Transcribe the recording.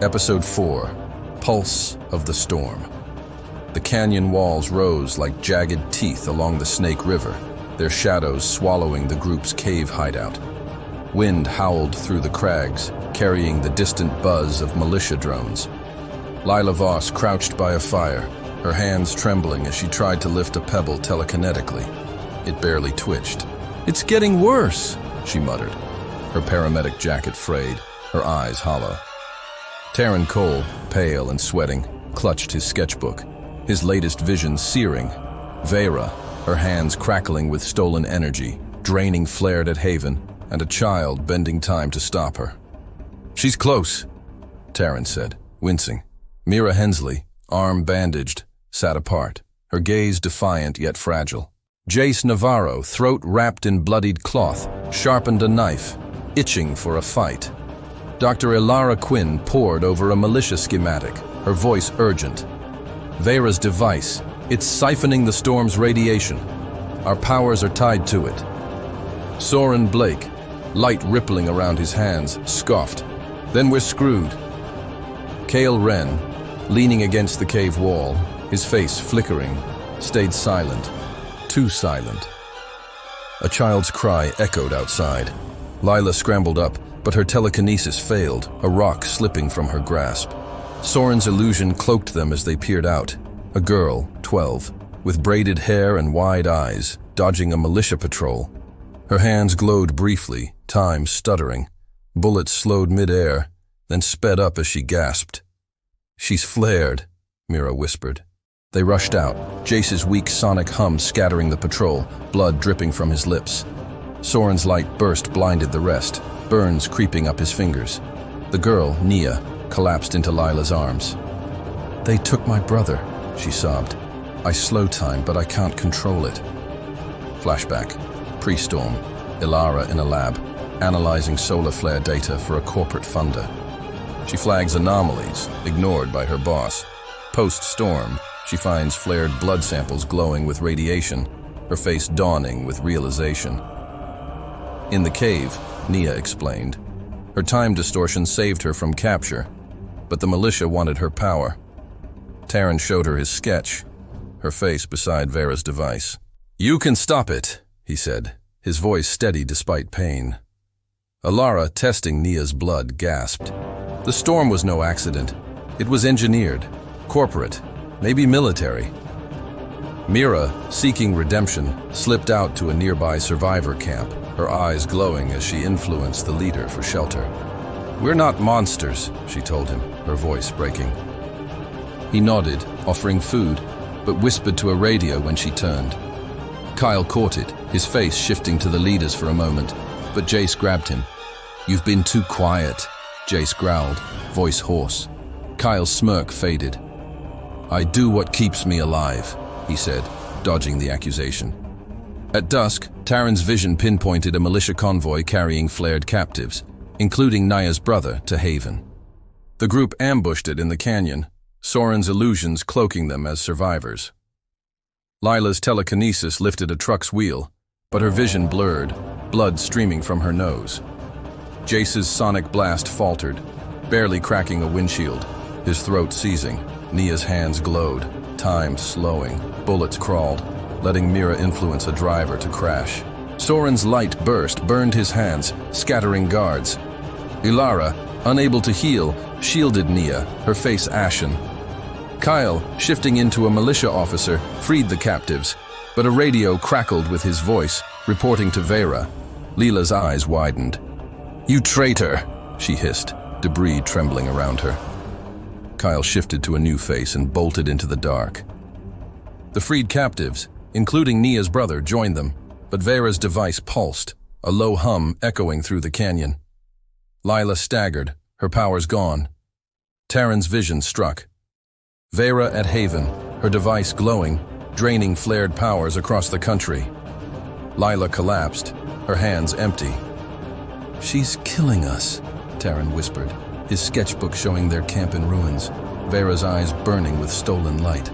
Episode 4, Pulse of the Storm. The canyon walls rose like jagged teeth along the Snake River, their shadows swallowing the group's cave hideout. Wind howled through the crags, carrying the distant buzz of militia drones. Lila Voss crouched by a fire, her hands trembling as she tried to lift a pebble telekinetically. It barely twitched. "It's getting worse," she muttered. Her paramedic jacket frayed, her eyes hollow. Taren Cole, pale and sweating, clutched his sketchbook, his latest vision searing. Veyra, her hands crackling with stolen energy, draining flared at Haven, and a child bending time to stop her. "She's close," Taren said, wincing. Mira Hensley, arm bandaged, sat apart, her gaze defiant yet fragile. Jace Navarro, throat wrapped in bloodied cloth, sharpened a knife, itching for a fight. Dr. Elara Quinn pored over a militia schematic, her voice urgent. "Veyra's device, it's siphoning the storm's radiation. Our powers are tied to it." Soren Blake, light rippling around his hands, scoffed. "Then we're screwed." Kael Wren, leaning against the cave wall, his face flickering, stayed silent, too silent. A child's cry echoed outside. Lila scrambled up, but her telekinesis failed, a rock slipping from her grasp. Soren's illusion cloaked them as they peered out. A girl, 12, with braided hair and wide eyes, dodging a militia patrol. Her hands glowed briefly, time stuttering. Bullets slowed mid-air, then sped up as she gasped. "She's flared," Mira whispered. They rushed out, Jace's weak sonic hum scattering the patrol, blood dripping from his lips. Soren's light burst blinded the rest, burns creeping up his fingers. The girl, Nia, collapsed into Lila's arms. "They took my brother," she sobbed. "I slow time, but I can't control it." Flashback. Pre-storm. Elara in a lab, analyzing solar flare data for a corporate funder. She flags anomalies, ignored by her boss. Post-storm, she finds flared blood samples glowing with radiation, her face dawning with realization. In the cave, Nia explained, her time distortion saved her from capture, but the militia wanted her power. Taren showed her his sketch, her face beside Veyra's device. "You can stop it," he said, his voice steady despite pain. Elara, testing Nia's blood, gasped. The storm was no accident. It was engineered, corporate, maybe military. Mira, seeking redemption, slipped out to a nearby survivor camp, her eyes glowing as she influenced the leader for shelter. "We're not monsters," she told him, her voice breaking. He nodded, offering food, but whispered to a radio when she turned. Kael caught it, his face shifting to the leaders for a moment, but Jace grabbed him. "You've been too quiet," Jace growled, voice hoarse. Kael's smirk faded. "I do what keeps me alive," he said, dodging the accusation. At dusk, Taren's vision pinpointed a militia convoy carrying flared captives, including Nia's brother, to Haven. The group ambushed it in the canyon, Soren's illusions cloaking them as survivors. Lila's telekinesis lifted a truck's wheel, but her vision blurred, blood streaming from her nose. Jace's sonic blast faltered, barely cracking a windshield, his throat seizing. Nia's hands glowed, time slowing. Bullets crawled, letting Mira influence a driver to crash. Soren's light burst burned his hands, scattering guards. Elara, unable to heal, shielded Nia, her face ashen. Kael, shifting into a militia officer, freed the captives, but a radio crackled with his voice, reporting to Veyra. Lila's eyes widened. "You traitor," she hissed, debris trembling around her. Kael shifted to a new face and bolted into the dark. The freed captives, including Nia's brother, joined them, but Veyra's device pulsed, a low hum echoing through the canyon. Lila staggered, her powers gone. Taren's vision struck. Veyra at Haven, her device glowing, draining flared powers across the country. Lila collapsed, her hands empty. "She's killing us," Taren whispered, his sketchbook showing their camp in ruins, Veyra's eyes burning with stolen light.